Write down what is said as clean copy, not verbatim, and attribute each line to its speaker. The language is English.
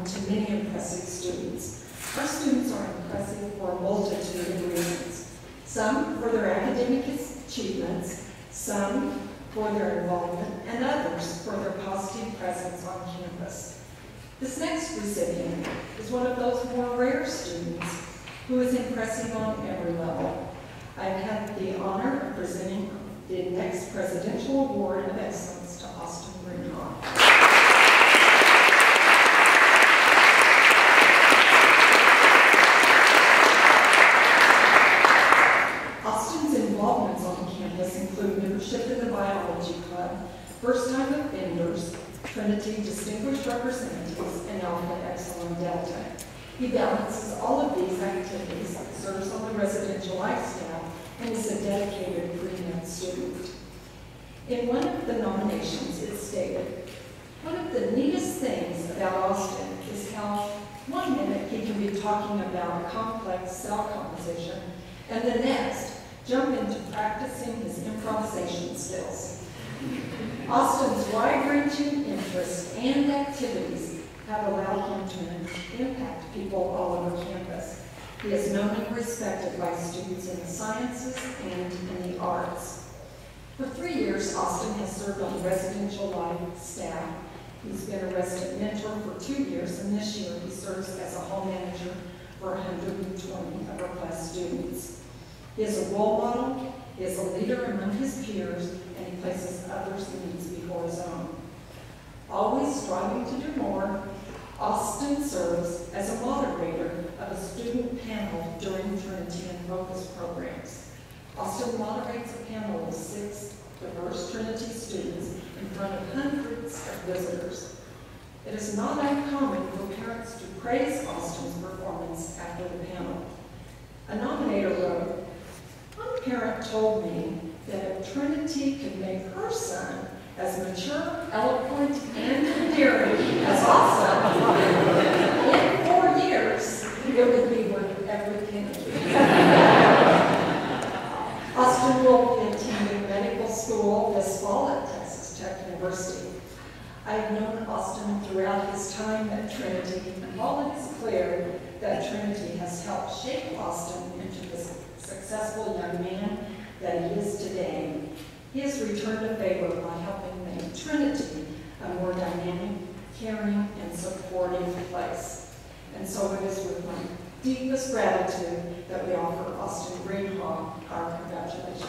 Speaker 1: to many impressive students. Our students are impressive for a multitude of reasons. Some for their academic achievements, some for their involvement, and others for their positive presence on campus. This next recipient is one of those more rare students who is impressive on every level. I've had the honor of presenting the next Presidential Award of Excellence to Austin Greenhaw. Austin's involvements on campus include membership in the Biology Club, first-time offenders, Trinity Distinguished Representatives, and Alpha Epsilon Delta. He balances all of these activities, serves on the residential life staff, and is a dedicated pre-med student. In one of the nominations, it stated, "One of the neatest things about Austin is how one minute he can be talking about complex cell composition, and the next, jump into practicing his improvisation skills." Austin's wide-ranging interests and activities have allowed him to impact people all over campus. He is known and respected by students in the sciences and in the arts. For 3 years, Austin has served on the residential life staff. He's been a resident mentor for 2 years, and this year he serves as a hall manager for 120 upper class students. He is a role model, he is a leader among his peers, and he places others' needs before his own. Always striving to do more, Austin serves as a moderator of a student panel during Trinity and Focus programs. Austin moderates a panel of 6 diverse Trinity students in front of hundreds of visitors. It is not uncommon for parents to praise Austin's performance after the panel. A nominator wrote, "One parent told me that if Trinity could make her son as mature, eloquent, and endearing as Austin, in 4 years, it would be worth every penny." Austin will be attending medical school this fall at Texas Tech University. I have known Austin throughout his time at Trinity, and while it is clear that Trinity has helped shape Austin into the successful young man that he is today, he has returned a favor by helping make Trinity a more dynamic, caring, and supportive place. And so it is with my deepest gratitude that we offer Austin Greenhaw our congratulations.